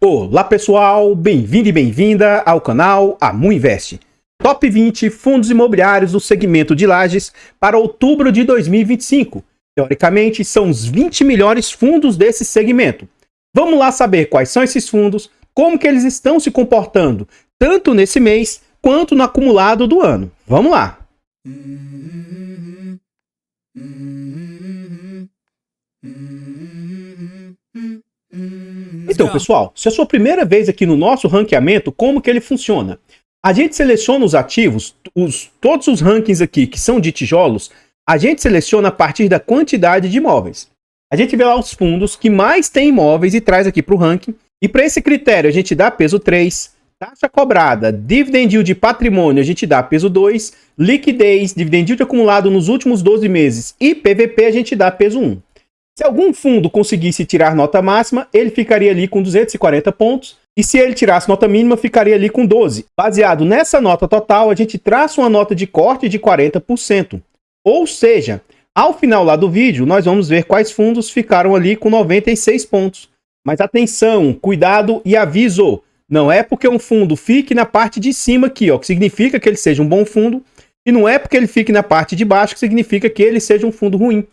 Olá pessoal, bem-vindo e bem-vinda ao canal Amuinvest. Top 20 fundos imobiliários do segmento de lajes para outubro de 2025. Teoricamente, são os 20 melhores fundos desse segmento. Vamos lá saber quais são esses fundos, como que eles estão se comportando, tanto nesse mês quanto no acumulado do ano. Vamos lá! Então, pessoal, se é a sua primeira vez aqui no nosso ranqueamento, como que ele funciona? A gente seleciona os ativos, todos os rankings aqui que são de tijolos, a gente seleciona a partir da quantidade de imóveis. A gente vê lá os fundos que mais tem imóveis e traz aqui para o ranking. E para esse critério a gente dá peso 3, taxa cobrada, dividend yield de patrimônio a gente dá peso 2, liquidez, dividend yield acumulado nos últimos 12 meses e PVP a gente dá peso 1. Se algum fundo conseguisse tirar nota máxima, ele ficaria ali com 240 pontos. E se ele tirasse nota mínima, ficaria ali com 12. Baseado nessa nota total, a gente traça uma nota de corte de 40%. Ou seja, ao final lá do vídeo, nós vamos ver quais fundos ficaram ali com 96 pontos. Mas atenção, cuidado e aviso. Não é porque um fundo fique na parte de cima aqui, ó, que significa que ele seja um bom fundo. E não é porque ele fique na parte de baixo que significa que ele seja um fundo ruim.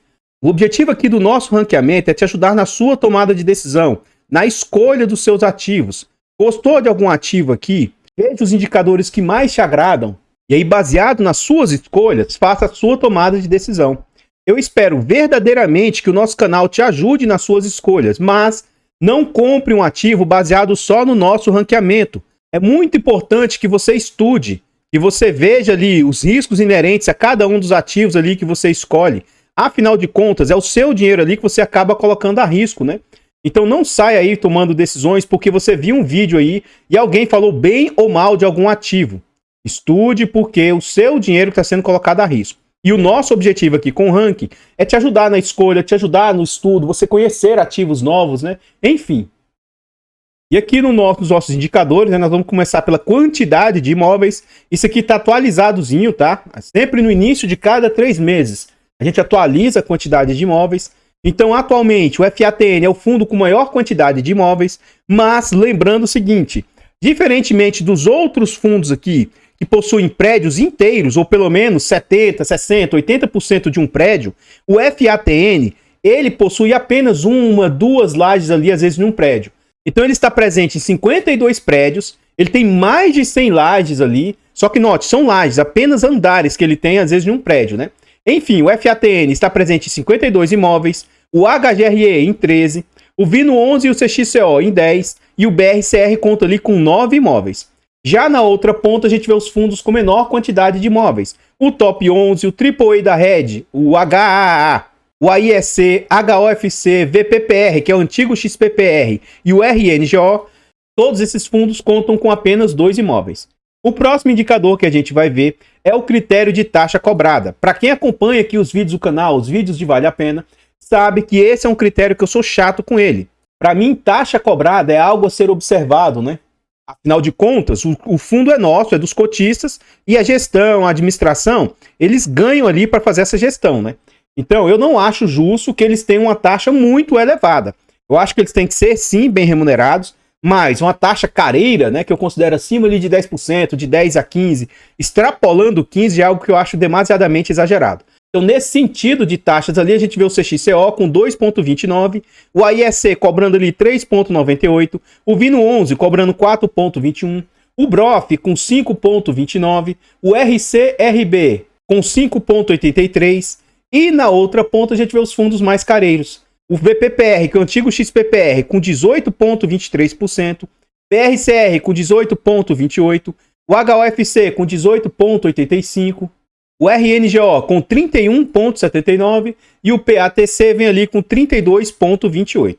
O objetivo aqui do nosso ranqueamento é te ajudar na sua tomada de decisão, na escolha dos seus ativos. Gostou de algum ativo aqui? Veja os indicadores que mais te agradam e aí, baseado nas suas escolhas, faça a sua tomada de decisão. Eu espero verdadeiramente que o nosso canal te ajude nas suas escolhas, mas não compre um ativo baseado só no nosso ranqueamento. É muito importante que você estude, que você veja ali os riscos inerentes a cada um dos ativos ali que você escolhe. Afinal de contas, é o seu dinheiro ali que você acaba colocando a risco, né? Então não saia aí tomando decisões porque você viu um vídeo aí e alguém falou bem ou mal de algum ativo. Estude porque o seu dinheiro está sendo colocado a risco. E o nosso objetivo aqui com o ranking é te ajudar na escolha, te ajudar no estudo, você conhecer ativos novos, né? Enfim. E aqui nos nossos indicadores, né, nós vamos começar pela quantidade de imóveis. Isso aqui está atualizadozinho, tá? Sempre no início de cada 3 meses. A gente atualiza a quantidade de imóveis. Então, atualmente, o FATN é o fundo com maior quantidade de imóveis, mas lembrando o seguinte, diferentemente dos outros fundos aqui, que possuem prédios inteiros, ou pelo menos 70%, 60%, 80% de um prédio, o FATN, ele possui apenas uma, 2 lajes ali, às vezes, em um prédio. Então, ele está presente em 52 prédios, ele tem mais de 100 lajes ali, só que note, são lajes, apenas andares que ele tem, às vezes, em um prédio, né? Enfim, o FATN está presente em 52 imóveis, o HGRE em 13, o VINO 11 e o CXCO em 10 e o BRCR conta ali com 9 imóveis. Já na outra ponta a gente vê os fundos com menor quantidade de imóveis. O Top 11, o AAA da Red, o HAA, o AIEC, HOFC, VPPR, que é o antigo XPPR, e o RNGO, todos esses fundos contam com apenas 2 imóveis. O próximo indicador que a gente vai ver é o critério de taxa cobrada. Para quem acompanha aqui os vídeos do canal, os vídeos de Vale a Pena, sabe que esse é um critério que eu sou chato com ele. Para mim, taxa cobrada é algo a ser observado, né? Afinal de contas, o fundo é nosso, é dos cotistas, e a gestão, a administração, eles ganham ali para fazer essa gestão, né? Então, eu não acho justo que eles tenham uma taxa muito elevada. Eu acho que eles têm que ser, sim, bem remunerados, mas uma taxa careira, né, que eu considero acima ali de 10%, de 10% a 15%, extrapolando 15% é algo que eu acho demasiadamente exagerado. Então, nesse sentido de taxas ali, a gente vê o CXCO com 2,29%, o AIEC cobrando ali 3,98%, o VINO 11 cobrando 4,21%, o BROF com 5,29%, o RCRB com 5,83%, e na outra ponta a gente vê os fundos mais careiros. O VPPR, que é o antigo XPPR, com 18,23%, BRCR com 18,28%, o HOFC com 18,85%, o RNGO com 31,79% e o PATC vem ali com 32,28%.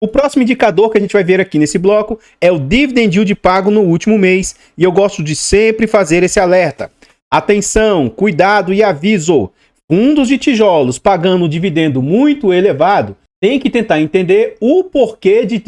O próximo indicador que a gente vai ver aqui nesse bloco é o Dividend Yield pago no último mês, e eu gosto de sempre fazer esse alerta. Atenção, cuidado e aviso! Fundos de tijolos pagando um dividendo muito elevado, tem que tentar entender o porquê de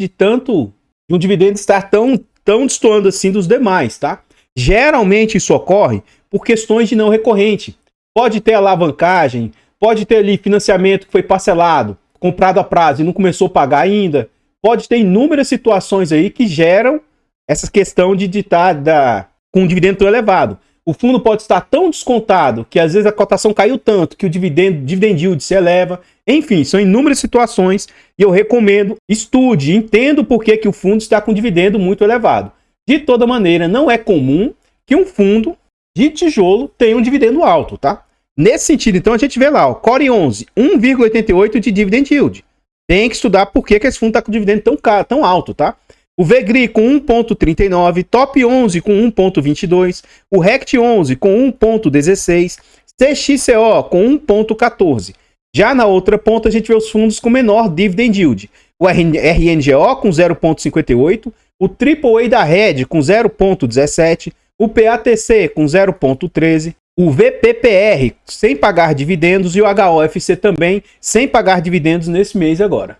um dividendo estar tão destoando assim dos demais, tá? Geralmente isso ocorre por questões de não recorrente. Pode ter alavancagem, pode ter ali financiamento que foi parcelado, comprado a prazo e não começou a pagar ainda. pode ter inúmeras situações aí que geram essa questão de estar com um dividendo tão elevado. O fundo pode estar tão descontado que às vezes a cotação caiu tanto que o dividend yield se eleva. Enfim, são inúmeras situações e eu recomendo, estude, entenda o porquê que o fundo está com dividendo muito elevado. De toda maneira, não é comum que um fundo de tijolo tenha um dividendo alto, tá? Nesse sentido, então, a gente vê lá, ó, Core 11, 1,88 de dividend yield. Tem que estudar por que esse fundo está com dividendo tão alto, tá? O VGRI com 1,39, Top 11 com 1,22, o RECT 11 com 1,16, CXCO com 1,14. Já na outra ponta, a gente vê os fundos com menor dividend yield. O RNGO com 0,58, o AAA da Red com 0,17, o PATC com 0,13, o VPPR sem pagar dividendos e o HOFC também sem pagar dividendos nesse mês agora.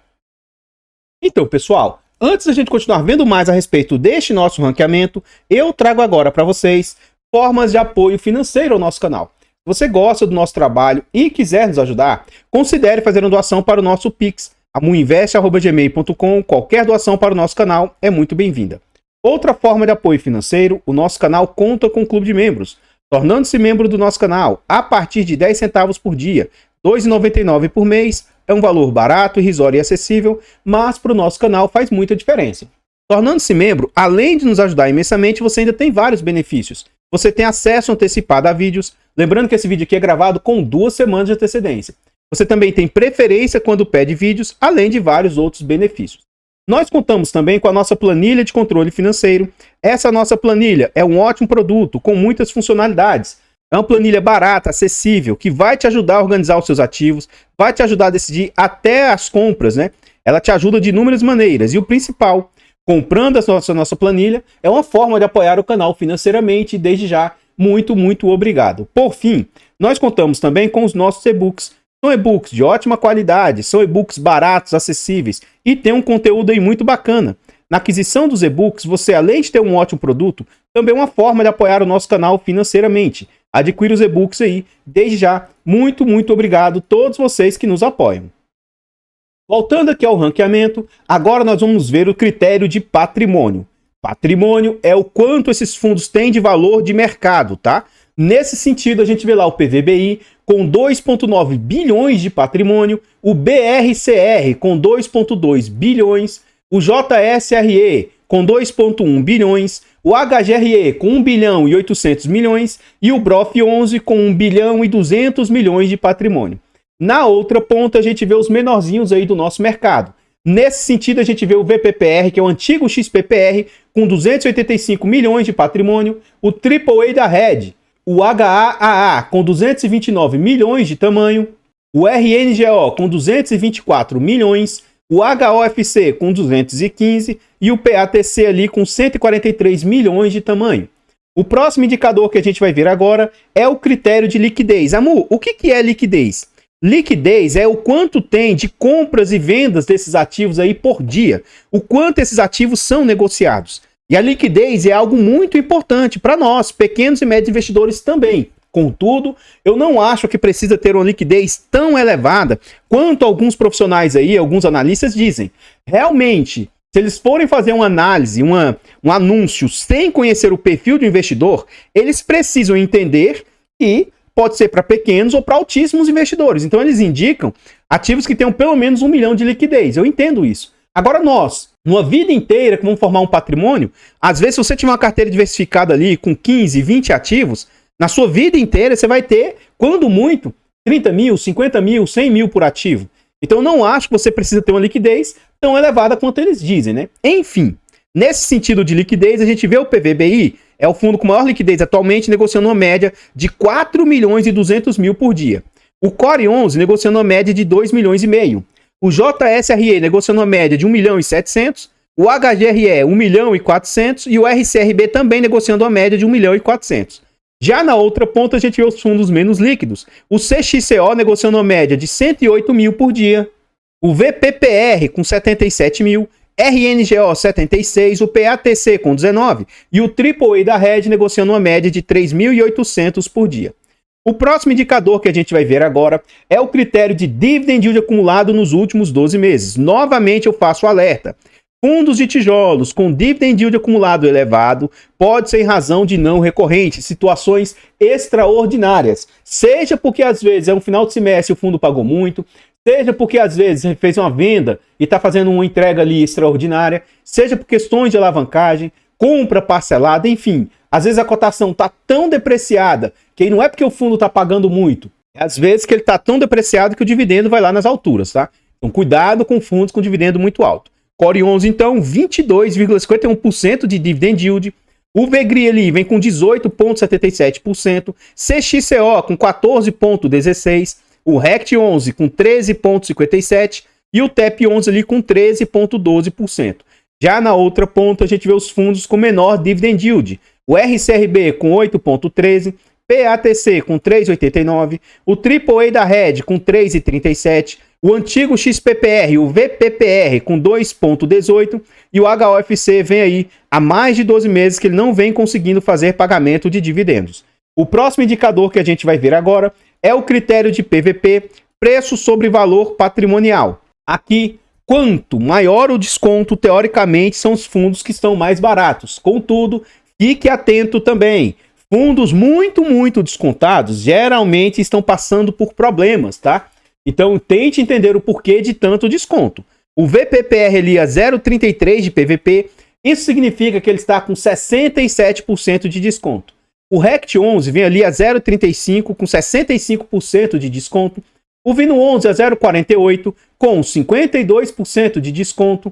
Então, pessoal, antes da gente continuar vendo mais a respeito deste nosso ranqueamento, eu trago agora para vocês formas de apoio financeiro ao nosso canal. Se você gosta do nosso trabalho e quiser nos ajudar, considere fazer uma doação para o nosso Pix, amuinvest@gmail.com. Qualquer doação para o nosso canal é muito bem-vinda. Outra forma de apoio financeiro, o nosso canal conta com um clube de membros. Tornando-se membro do nosso canal a partir de 10 centavos por dia, R$ 2,99 por mês, é um valor barato, irrisório e acessível, mas para o nosso canal faz muita diferença. Tornando-se membro, além de nos ajudar imensamente, você ainda tem vários benefícios. Você tem acesso antecipado a vídeos, lembrando que esse vídeo aqui é gravado com 2 semanas de antecedência. Você também tem preferência quando pede vídeos, além de vários outros benefícios. Nós contamos também com a nossa planilha de controle financeiro. Essa nossa planilha é um ótimo produto com muitas funcionalidades. É uma planilha barata, acessível, que vai te ajudar a organizar os seus ativos, vai te ajudar a decidir até as compras, né? Ela te ajuda de inúmeras maneiras. E o principal, comprando a nossa planilha, é uma forma de apoiar o canal financeiramente e desde já, muito, muito obrigado. Por fim, nós contamos também com os nossos e-books. São e-books de ótima qualidade, são e-books baratos, acessíveis e tem um conteúdo aí muito bacana. Na aquisição dos e-books, você além de ter um ótimo produto, também é uma forma de apoiar o nosso canal financeiramente. Adquire os e-books aí, desde já, muito, muito obrigado a todos vocês que nos apoiam. Voltando aqui ao ranqueamento, agora nós vamos ver o critério de patrimônio. Patrimônio é o quanto esses fundos têm de valor de mercado, tá? Nesse sentido, a gente vê lá o PVBI com 2,9 bilhões de patrimônio, o BRCR com 2,2 bilhões, o JSRE com 2,1 bilhões, o HGRE com 1 bilhão e 800 milhões e o BROF11 com 1 bilhão e 200 milhões de patrimônio. Na outra ponta, a gente vê os menorzinhos aí do nosso mercado. Nesse sentido, a gente vê o VPPR, que é o antigo XPPR, com 285 milhões de patrimônio, o AAA da Red, o HAAA com 229 milhões de tamanho, o RNGO com 224 milhões, o HOFC com 215 e o PATC ali com 143 milhões de tamanho. O próximo indicador que a gente vai ver agora é o critério de liquidez. Amu, o que é liquidez? Liquidez é o quanto tem de compras e vendas desses ativos aí por dia, o quanto esses ativos são negociados. E a liquidez é algo muito importante para nós, pequenos e médios investidores também. Contudo, eu não acho que precisa ter uma liquidez tão elevada quanto alguns profissionais aí, alguns analistas dizem. Realmente, se eles forem fazer uma análise, um anúncio sem conhecer o perfil do investidor, eles precisam entender que pode ser para pequenos ou para altíssimos investidores. Então eles indicam ativos que tenham pelo menos 1 milhão de liquidez. Eu entendo isso. Agora nós, numa vida inteira que vamos formar um patrimônio, às vezes se você tiver uma carteira diversificada ali com 15, 20 ativos, na sua vida inteira você vai ter, quando muito, 30 mil, 50 mil, 100 mil por ativo. Então eu não acho que você precisa ter uma liquidez tão elevada quanto eles dizem, né? Enfim, nesse sentido de liquidez, a gente vê o PVBI, é o fundo com maior liquidez atualmente, negociando uma média de 4 milhões e 200 mil por dia. O Core 11 negociando uma média de 2 milhões e meio. O JSRE negociando uma média de 1 milhão e 700. O HGRE 1 milhão e 400. E o RCRB também negociando uma média de 1 milhão e 400. Já na outra ponta a gente vê os fundos menos líquidos. O CXCO negociando uma média de 108 mil por dia. O VPPR com 77 mil. RNGO 76, o PATC com 19 e o AAA da Red negociando uma média de 3.800 por dia. O próximo indicador que a gente vai ver agora é o critério de dividend yield acumulado nos últimos 12 meses. Novamente eu faço o alerta. Fundos de tijolos com dividend yield acumulado elevado pode ser em razão de não recorrente, situações extraordinárias. Seja porque às vezes é um final de semestre e o fundo pagou muito, seja porque às vezes fez uma venda e está fazendo uma entrega ali extraordinária, seja por questões de alavancagem, compra parcelada, enfim. Às vezes a cotação está tão depreciada que não é porque o fundo está pagando muito, é às vezes que ele está tão depreciado que o dividendo vai lá nas alturas, tá? Então cuidado com fundos com dividendo muito alto. Core 11, então, 22,51% de dividend yield. O VEGRI ali vem com 18,77%. CXCO com 14,16%. O RECT 11 com 13,57%. E o TEP 11 ali com 13,12%. Já na outra ponta, a gente vê os fundos com menor dividend yield. O RCRB com 8,13%. PATC com 3,89%. O AAA da Red com 3,37%. O antigo XPPR, o VPPR, com 2,18%. E o HOFC vem aí há mais de 12 meses que ele não vem conseguindo fazer pagamento de dividendos. O próximo indicador que a gente vai ver agora é o critério de PVP, preço sobre valor patrimonial. Aqui, quanto maior o desconto, teoricamente, são os fundos que estão mais baratos. Contudo, fique atento também. Fundos muito descontados geralmente estão passando por problemas, tá? Então, tente entender o porquê de tanto desconto. O VPPR ali é 0,33 de PVP. Isso significa que ele está com 67% de desconto. O RECT 11 vem ali a 0,35 com 65% de desconto. O VINO 11 a 0,48 com 52% de desconto.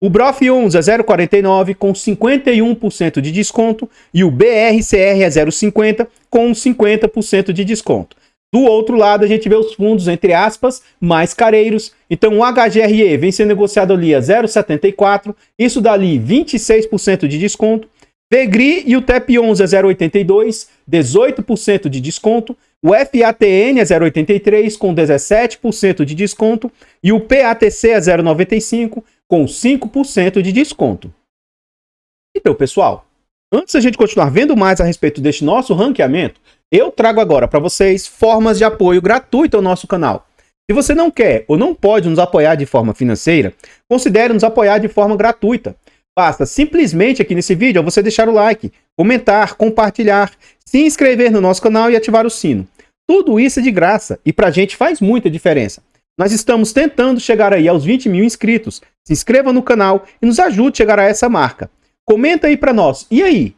O BROF 11 a 0,49 com 51% de desconto. E o BRCR a 0,50 com 50% de desconto. Do outro lado, a gente vê os fundos, entre aspas, mais careiros. Então, o HGRE vem sendo negociado ali a 0,74. Isso dá ali 26% de desconto. VEGRI e o TEP 11 a 0,82, 18% de desconto. O FATN a 0,83, com 17% de desconto. E o PATC a 0,95, com 5% de desconto. Então, pessoal, antes da gente continuar vendo mais a respeito deste nosso ranqueamento, eu trago agora para vocês formas de apoio gratuito ao nosso canal. Se você não quer ou não pode nos apoiar de forma financeira, considere nos apoiar de forma gratuita. Basta simplesmente aqui nesse vídeo você deixar o like, comentar, compartilhar, se inscrever no nosso canal e ativar o sino. Tudo isso é de graça e pra gente faz muita diferença. Nós estamos tentando chegar aí aos 20 mil inscritos. Se inscreva no canal e nos ajude a chegar a essa marca. Comenta aí pra nós. E aí?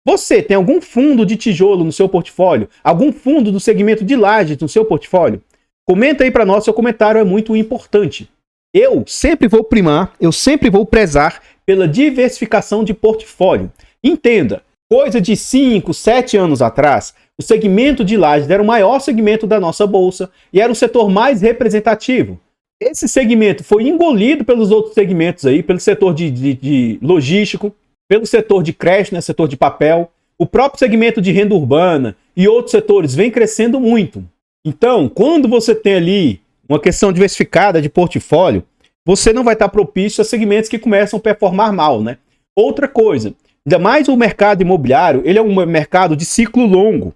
Você tem algum fundo de tijolo no seu portfólio? Algum fundo do segmento de lajes no seu portfólio? Comenta aí para nós, seu comentário é muito importante. Eu sempre vou prezar pela diversificação de portfólio. Entenda, coisa de 5, 7 anos atrás, o segmento de lajes era o maior segmento da nossa bolsa e era o setor mais representativo. Esse segmento foi engolido pelos outros segmentos aí, pelo setor de logístico, pelo setor de crédito, né, setor de papel, o próprio segmento de renda urbana e outros setores vem crescendo muito. Então, quando você tem ali uma questão diversificada de portfólio, você não vai estar propício a segmentos que começam a performar mal, né? Outra coisa, ainda mais o mercado imobiliário, ele é um mercado de ciclo longo.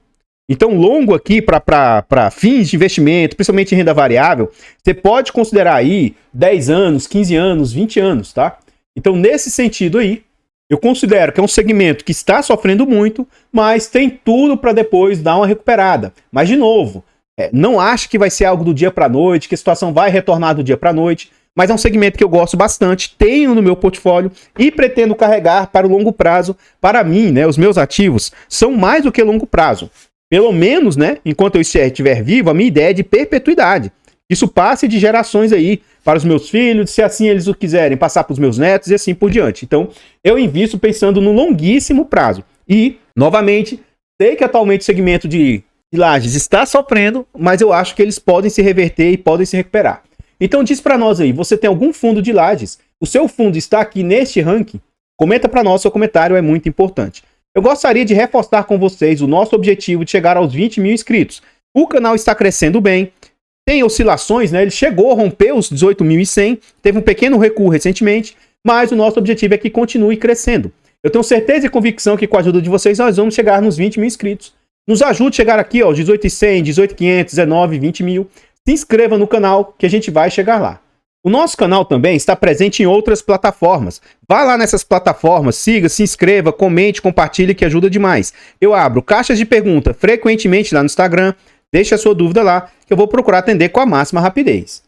Então, longo aqui para fins de investimento, principalmente em renda variável, você pode considerar aí 10 anos, 15 anos, 20 anos, tá? Então, nesse sentido aí, eu considero que é um segmento que está sofrendo muito, mas tem tudo para depois dar uma recuperada. Mas, de novo, não acho que vai ser algo do dia para a noite, que a situação vai retornar do dia para a noite, mas é um segmento que eu gosto bastante, tenho no meu portfólio e pretendo carregar para o longo prazo. Para mim, né, os meus ativos são mais do que longo prazo. Pelo menos, né, enquanto eu estiver vivo, a minha ideia é de perpetuidade. Isso passe de gerações aí para os meus filhos, se assim eles o quiserem, passar para os meus netos e assim por diante. Então, eu invisto pensando no longuíssimo prazo. E, novamente, sei que atualmente o segmento de lajes está sofrendo, mas eu acho que eles podem se reverter e podem se recuperar. Então, diz para nós aí, você tem algum fundo de lajes? O seu fundo está aqui neste ranking? Comenta para nós, seu comentário é muito importante. Eu gostaria de reforçar com vocês o nosso objetivo de chegar aos 20 mil inscritos. O canal está crescendo bem, tem oscilações, né? Ele chegou a romper os 18.100, teve um pequeno recuo recentemente, mas o nosso objetivo é que continue crescendo. Eu tenho certeza e convicção que com a ajuda de vocês nós vamos chegar nos 20 mil inscritos. Nos ajude a chegar aqui, ó, 18.100, 18.500, 19, 20 mil. Se inscreva no canal que a gente vai chegar lá. O nosso canal também está presente em outras plataformas. Vá lá nessas plataformas, siga, se inscreva, comente, compartilhe, que ajuda demais. Eu abro caixas de pergunta frequentemente lá no Instagram. Deixe a sua dúvida lá, que eu vou procurar atender com a máxima rapidez.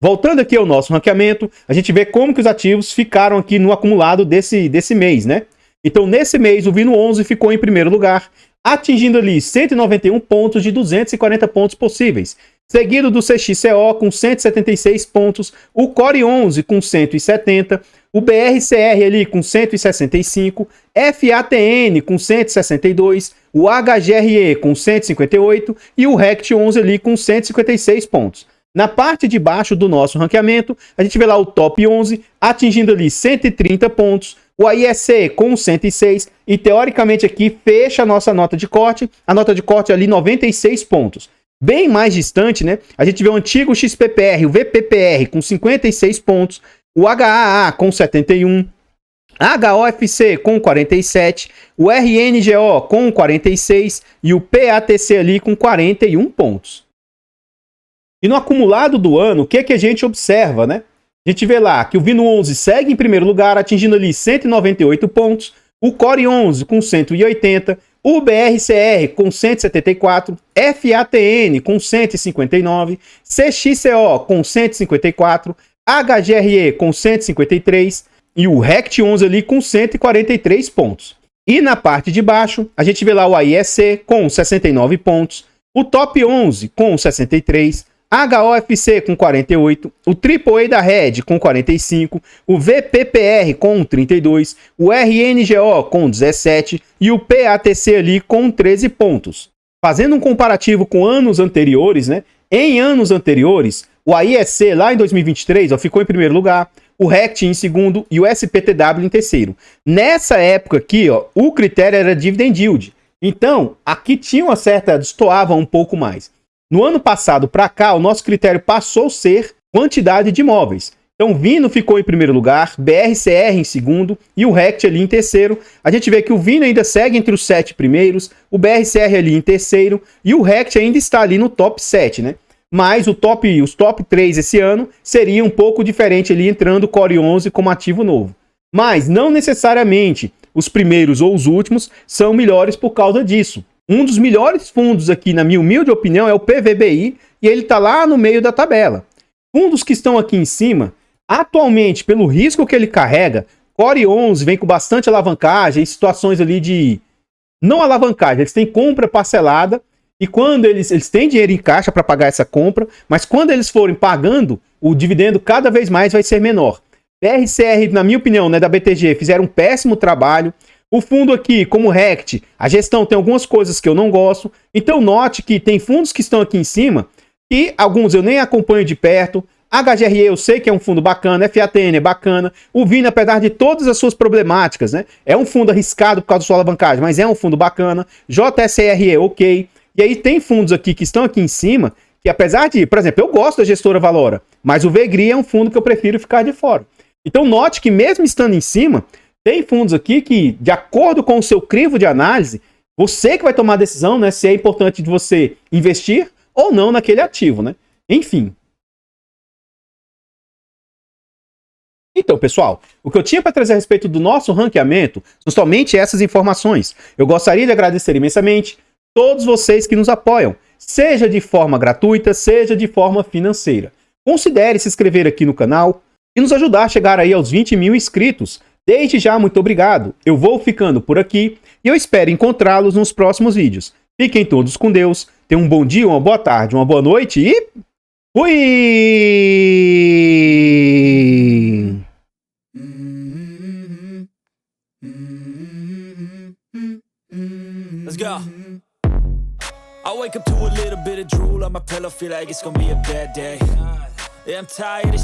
Voltando aqui ao nosso ranqueamento, a gente vê como que os ativos ficaram aqui no acumulado desse mês, né? Então, nesse mês, o Vino 11 ficou em primeiro lugar, atingindo ali 191 pontos de 240 pontos possíveis. Seguido do CXCO com 176 pontos, o Core 11 com 170, o BRCR ali com 165, FATN com 162, o HGRE com 158 e o RECT 11 ali com 156 pontos. Na parte de baixo do nosso ranqueamento, a gente vê lá o Top 11 atingindo ali 130 pontos, o AIEC com 106 e teoricamente aqui fecha a nossa nota de corte, a nota de corte ali 96 pontos. Bem mais distante, né? A gente vê o antigo XPPR, o VPPR com 56 pontos, o HAA com 71, HOFC com 47, o RNGO com 46 e o PATC ali com 41 pontos. E no acumulado do ano, o que a gente observa, né? A gente vê lá que o Vino 11 segue em primeiro lugar, atingindo ali 198 pontos, o Core 11 com 180, o BRCR com 174, FATN com 159, CXCO com 154, HGRE com 153 e o RECT 11 ali com 143 pontos. E na parte de baixo, a gente vê lá o AIEC com 69 pontos, o Top 11 com 63, HOFC com 48, o AAA da Red com 45, o VPPR com 32, o RNGO com 17 e o PATC ali com 13 pontos. Fazendo um comparativo com anos anteriores, né? Em anos anteriores, o AIEC lá em 2023 ficou em primeiro lugar, o RECT em segundo e o SPTW em terceiro. Nessa época aqui, o critério era Dividend Yield. Então, aqui tinha uma certa... destoava um pouco mais. No ano passado para cá, o nosso critério passou a ser quantidade de imóveis. Então, Vino ficou em primeiro lugar, BRCR em segundo e o RECT ali em terceiro. A gente vê que o Vino ainda segue entre os 7 primeiros, o BRCR ali em terceiro e o RECT ainda está ali no top 7, né? Mas os top 3 esse ano seria um pouco diferente ali, entrando o Core 11 como ativo novo. Mas não necessariamente os primeiros ou os últimos são melhores por causa disso. Um dos melhores fundos aqui, na minha humilde opinião, é o PVBI e ele está lá no meio da tabela. Fundos que estão aqui em cima, atualmente, pelo risco que ele carrega, Core 11 vem com bastante alavancagem, situações ali de... não alavancagem, eles têm compra parcelada e quando eles têm dinheiro em caixa para pagar essa compra, mas quando eles forem pagando, o dividendo cada vez mais vai ser menor. BRCR, na minha opinião, né, da BTG, fizeram um péssimo trabalho. O fundo aqui, como o RECT, a gestão tem algumas coisas que eu não gosto. Então note que tem fundos que estão aqui em cima e alguns eu nem acompanho de perto. HGRE eu sei que é um fundo bacana, FATN é bacana. O Vino, apesar de todas as suas problemáticas, né, é um fundo arriscado por causa da sua alavancagem, mas é um fundo bacana. JSRE, ok. E aí tem fundos aqui que estão aqui em cima que apesar de, por exemplo, eu gosto da gestora Valora, mas o VGRI é um fundo que eu prefiro ficar de fora. Então note que mesmo estando em cima... tem fundos aqui que, de acordo com o seu crivo de análise, você que vai tomar a decisão, né, se é importante de você investir ou não naquele ativo, né? Enfim. Então, pessoal, o que eu tinha para trazer a respeito do nosso ranqueamento são somente essas informações. Eu gostaria de agradecer imensamente todos vocês que nos apoiam, seja de forma gratuita, seja de forma financeira. Considere se inscrever aqui no canal e nos ajudar a chegar aí aos 20 mil inscritos. Desde já, muito obrigado. Eu vou ficando por aqui e eu espero encontrá-los nos próximos vídeos. Fiquem todos com Deus. Tenham um bom dia, uma boa tarde, uma boa noite e... fui! Let's go. I wake up to a little bit of drool on my pillow, feel like it's gonna be a bad day. Yeah, I'm tired of